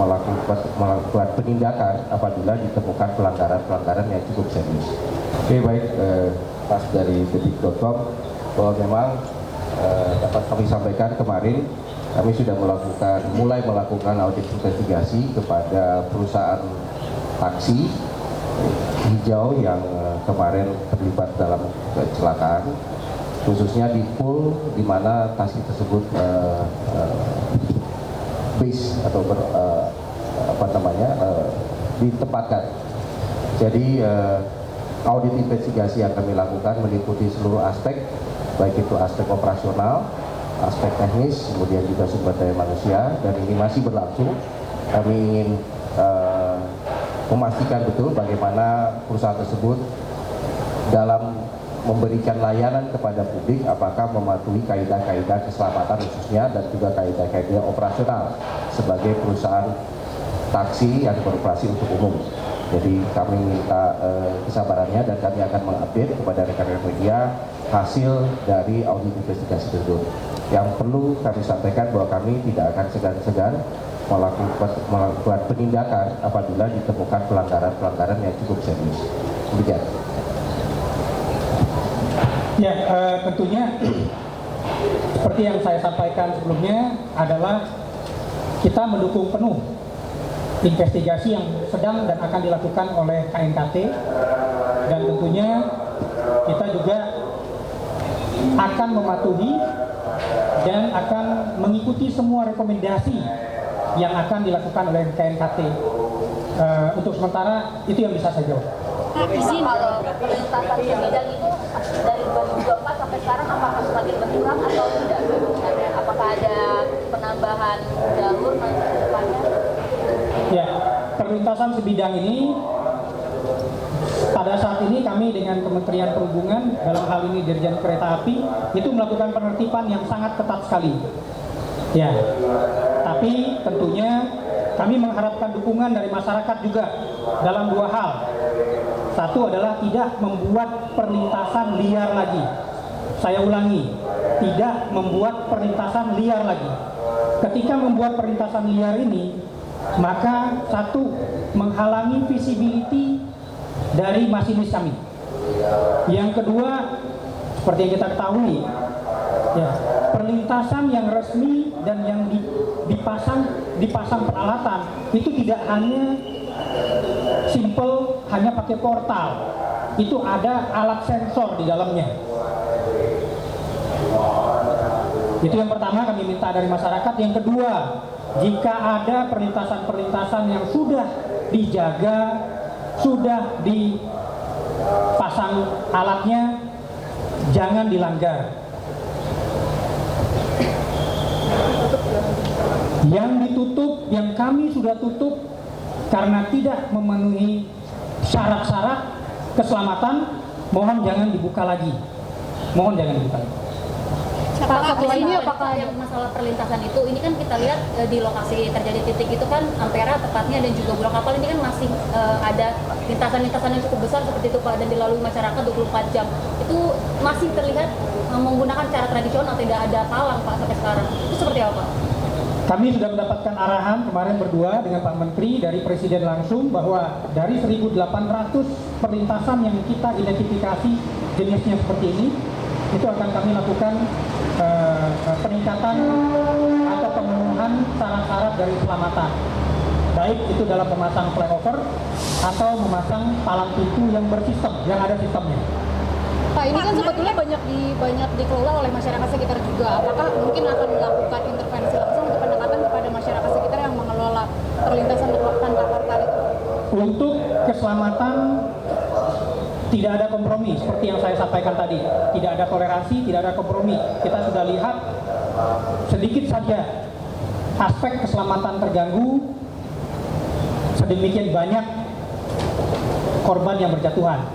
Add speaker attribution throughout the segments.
Speaker 1: melakukan penindakan apabila ditemukan pelanggaran-pelanggaran yang cukup serius. Oke, baik, Mas dari detik.com, bahwa memang dapat kami sampaikan kemarin kami sudah mulai melakukan audit investigasi kepada perusahaan taksi hijau yang kemarin terlibat dalam kecelakaan, khususnya di pool di mana taksi tersebut base atau ditempatkan. Jadi audit investigasi yang kami lakukan meliputi seluruh aspek, baik itu aspek operasional, aspek teknis, kemudian juga sumber daya manusia, dan ini masih berlangsung. Kami ingin memastikan betul bagaimana perusahaan tersebut dalam memberikan layanan kepada publik, apakah mematuhi kaidah-kaidah keselamatan khususnya dan juga kaidah-kaidah operasional sebagai perusahaan taksi yang beroperasi untuk umum. Jadi kami minta kesabarannya dan kami akan mengupdate kepada rekan-rekan media hasil dari audit investigasi tersebut. Yang perlu kami sampaikan bahwa kami tidak akan segan-segan melakukan penindakan apabila ditemukan pelanggaran-pelanggaran yang cukup serius. Demikian.
Speaker 2: Ya, tentunya seperti yang saya sampaikan sebelumnya adalah kita mendukung penuh investigasi yang sedang dan akan dilakukan oleh KNKT, dan tentunya kita juga akan mematuhi dan akan mengikuti semua rekomendasi yang akan dilakukan oleh KNKT. Untuk sementara itu yang bisa saya jawab.
Speaker 3: Izin kalau perlintasan sebidang itu dari 2024 sampai sekarang apakah semakin berkurang atau tidak? Apakah ada penambahan jalur nanti ke depannya?
Speaker 2: Ya, perlintasan sebidang ini pada saat ini kami dengan Kementerian Perhubungan, dalam hal ini Dirjen Kereta Api, itu melakukan penertiban yang sangat ketat sekali. Ya, tapi tentunya kami mengharapkan dukungan dari masyarakat juga dalam dua hal. Satu adalah tidak membuat perlintasan liar lagi. Saya ulangi, tidak membuat perlintasan liar lagi. Ketika membuat perlintasan liar ini, maka satu, menghalangi visibility dari masinis kami. Yang kedua, seperti yang kita ketahui, ya, perlintasan yang resmi dan yang dipasang peralatan itu tidak hanya simple hanya pakai portal, itu ada alat sensor di dalamnya. Itu yang pertama kami minta dari masyarakat. Yang kedua, jika ada perlintasan-perlintasan yang sudah dijaga, sudah dipasang alatnya, jangan dilanggar. Yang ditutup, yang kami sudah tutup karena tidak memenuhi syarat-syarat keselamatan, mohon jangan dibuka lagi. Mohon jangan dibuka lagi.
Speaker 3: Pak, setelah ini apakah yang masalah perlintasan itu, ini kan kita lihat di lokasi terjadi titik itu kan Ampera tepatnya dan juga Bulak Kapal ini kan masih ada lintasan-lintasan yang cukup besar seperti itu Pak, dan dilalui masyarakat 24 jam. Itu masih terlihat menggunakan cara tradisional, tidak ada palang Pak sampai sekarang. Itu seperti apa Pak?
Speaker 2: Kami sudah mendapatkan arahan kemarin berdua dengan Pak Menteri dari Presiden langsung bahwa dari 1.800 perlintasan yang kita identifikasi jenisnya seperti ini, itu akan kami lakukan peningkatan atau pemenuhan syarat-syarat dari keselamatan, baik itu dalam memasang flyover atau memasang palang pintu yang bersistem, yang ada sistemnya.
Speaker 4: Pak, ini kan sebetulnya banyak dikelola oleh masyarakat sekitar juga. Apakah mungkin akan melakukan intervensi langsung untuk pendekatan kepada masyarakat sekitar yang mengelola perlintasan tanpa portal itu?
Speaker 2: Untuk keselamatan tidak ada kompromi, seperti yang saya sampaikan tadi. Tidak ada toleransi, tidak ada kompromi. Kita sudah lihat sedikit saja aspek keselamatan terganggu, sedemikian banyak korban yang berjatuhan.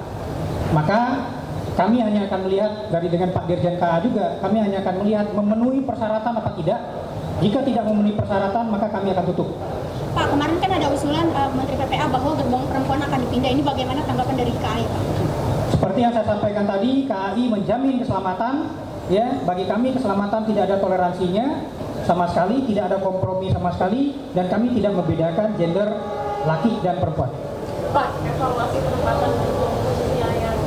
Speaker 2: Maka kami hanya akan melihat dari dengan Pak Dirjen KA juga, kami hanya akan melihat memenuhi persyaratan apa tidak. Jika tidak memenuhi persyaratan, maka kami akan tutup.
Speaker 5: Pak, kemarin kan ada usulan Menteri PPA bahwa gerbong perempuan akan dipindah. Ini bagaimana tanggapan dari KAI, Pak?
Speaker 2: Seperti yang saya sampaikan tadi, KAI menjamin keselamatan. Ya, bagi kami keselamatan tidak ada toleransinya. sama sekali, tidak ada kompromi sama sekali, dan kami tidak membedakan gender laki dan perempuan.
Speaker 6: Pak, evaluasi penempatan khususnya yang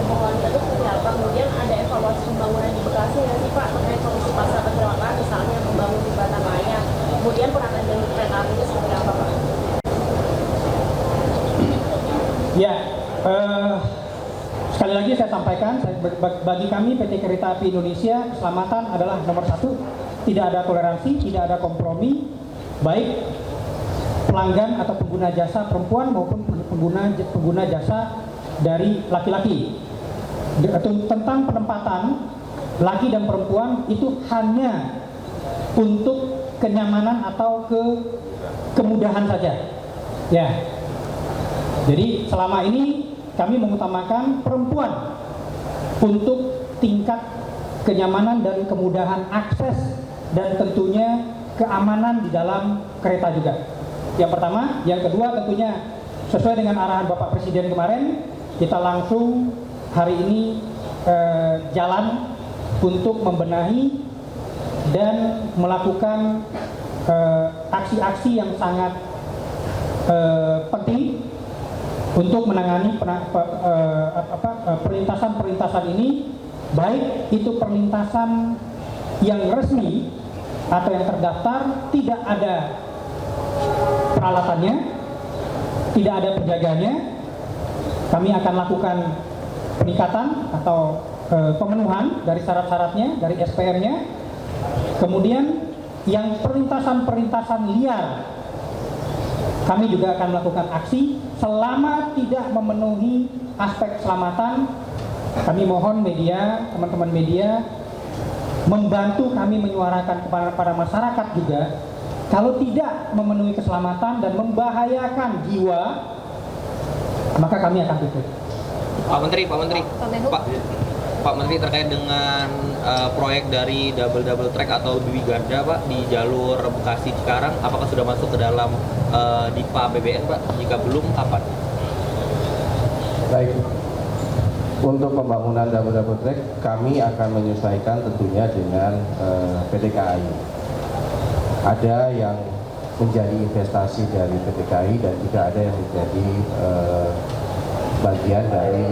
Speaker 6: Muhammadiyah itu seperti apa? Kemudian ada evaluasi pembangunan di Bekasi nggak sih Pak terkait kondisi pasar kecelakaan, misalnya membangun di Batanaya. Kemudian penataan jalur kereta apinya seperti apa Pak?
Speaker 2: Ya, sekali lagi saya sampaikan, bagi kami PT Kereta Api Indonesia, keselamatan adalah nomor satu. Tidak ada toleransi, tidak ada kompromi, baik pelanggan atau pengguna jasa perempuan maupun pengguna jasa dari laki-laki. Tentang penempatan laki dan perempuan itu hanya untuk kenyamanan atau kemudahan saja. Ya. Jadi selama ini kami mengutamakan perempuan untuk tingkat kenyamanan dan kemudahan akses dan tentunya keamanan di dalam kereta juga. Yang pertama, yang kedua tentunya sesuai dengan arahan Bapak Presiden kemarin, kita langsung hari ini jalan untuk membenahi dan melakukan aksi-aksi yang sangat penting untuk menangani perlintasan ini, baik itu perlintasan yang resmi atau yang terdaftar, tidak ada peralatannya, tidak ada penjaganya. Kami akan lakukan peningkatan atau pemenuhan dari syarat-syaratnya, dari SPR-nya. Kemudian yang perlintasan-perlintasan liar, kami juga akan melakukan aksi selama tidak memenuhi aspek keselamatan. Kami mohon media, teman-teman media, membantu kami menyuarakan kepada masyarakat juga, kalau tidak memenuhi keselamatan dan membahayakan jiwa, maka kami akan tutup.
Speaker 7: Pak Menteri, Pak Menteri terkait dengan proyek dari double track atau Dwi Garda Pak di jalur Bekasi Cikarang, apakah sudah masuk ke dalam DIPA APBN Pak? Jika belum, kapan?
Speaker 1: Baik, untuk pembangunan double track kami akan menyesuaikan tentunya dengan PT KAI. Ada yang menjadi investasi dari PT KAI dan juga ada yang menjadi bagian dari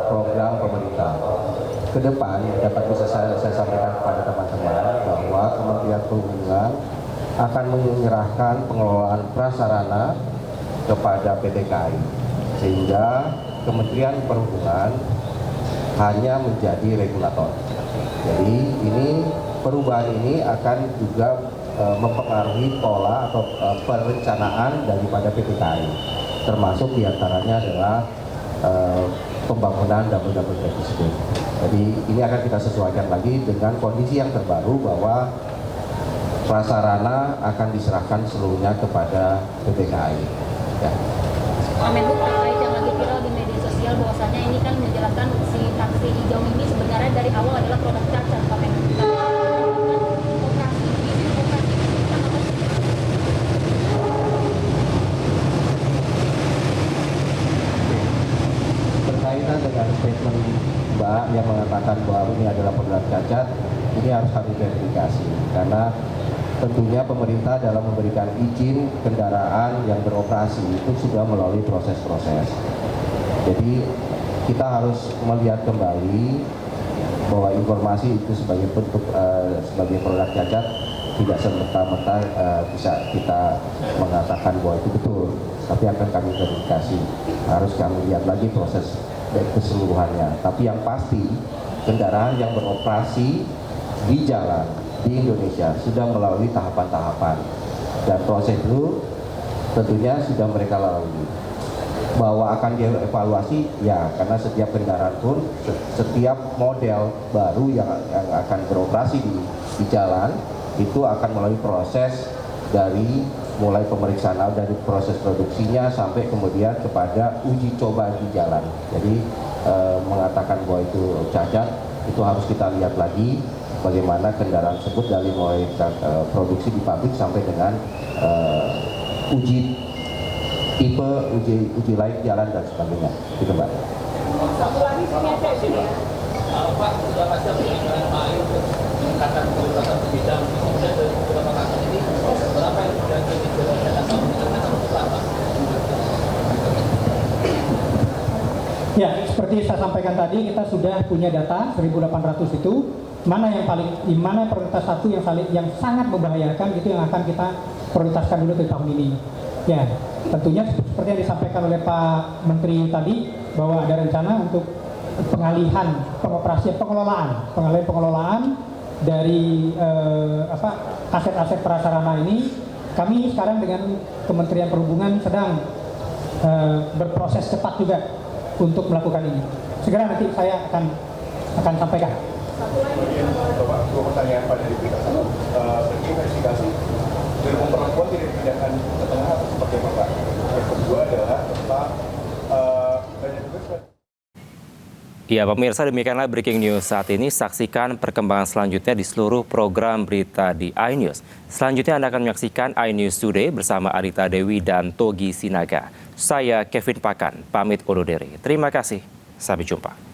Speaker 1: program pemerintah. Ke depan dapat bisa saya sampaikan kepada teman-teman bahwa Kementerian Perhubungan akan menyerahkan pengelolaan prasarana kepada PT KAI, sehingga Kementerian Perhubungan hanya menjadi regulator. Jadi ini perubahan ini akan juga mempengaruhi pola atau perencanaan daripada PT KAI, termasuk diantaranya adalah pembangunan double track tersebut. Jadi ini akan kita sesuaikan lagi dengan kondisi yang terbaru bahwa prasarana akan diserahkan seluruhnya kepada PT KAI. Ya.
Speaker 3: Pak Menhub, terkait yang lagi viral di media sosial bahwasanya ini kan menjelaskan si taksi hijau ini sebenarnya dari awal adalah produk cacat, Pak Menhub.
Speaker 1: Berkaitan dengan statement Mbak yang mengatakan bahwa ini adalah produk cacat, ini harus kami verifikasi karena tentunya pemerintah dalam memberikan izin kendaraan yang beroperasi itu sudah melalui proses-proses. Jadi kita harus melihat kembali bahwa informasi itu sebagai bentuk sebagai produk cacat tidak serta-merta bisa kita mengatakan bahwa itu betul, tapi akan kami verifikasi. Harus kami lihat lagi proses keseluruhannya. Tapi yang pasti kendaraan yang beroperasi di jalan di Indonesia sudah melalui tahapan-tahapan dan prosedur tentunya sudah mereka lalui. Bahwa akan dievaluasi, ya, karena setiap kendaraan pun, setiap model baru yang akan beroperasi di jalan itu akan melalui proses dari mulai pemeriksaan dari proses produksinya sampai kemudian kepada uji coba di jalan. Jadi mengatakan bahwa itu cacat itu harus kita lihat lagi bagaimana kendaraan tersebut dari mulai produksi di pabrik sampai dengan uji tipe, uji layak jalan dan sebagainya. Gitu Mbak.
Speaker 6: Satu lagi sini aja sini ya.
Speaker 7: Pak, sudah pasti dengan Pak Ayu untuk meningkatkan kualitas bidang kemudian dari beberapa kasus ini berapa yang sudah dijelaskan atau meningkatkan berapa?
Speaker 2: Ya, seperti saya sampaikan tadi, kita sudah punya data 1.800 itu, mana yang di mana prioritas satu yang sangat membahayakan itu yang akan kita prioritaskan dulu di tahun ini. Ya, tentunya seperti yang disampaikan oleh Pak Menteri tadi bahwa ada rencana untuk pengalihan pengelolaan dari aset-aset prasarana ini. Kami sekarang dengan Kementerian Perhubungan sedang berproses cepat juga untuk melakukan ini. Segera nanti saya akan sampaikan.
Speaker 8: Bapak, dua pertanyaan Pak dari berita satu. Investigasi gerbong perempuan tidak dipindahkan ke tengah atau seperti apa Pak? Yang kedua adalah tentang banyak juga.
Speaker 9: Ya, pemirsa, demikianlah breaking news saat ini. Saksikan perkembangan selanjutnya di seluruh program berita di iNews. Selanjutnya Anda akan menyaksikan iNews Today bersama Arita Dewi dan Togi Sinaga. Saya Kevin Pakan, pamit undur diri. Terima kasih, sampai jumpa.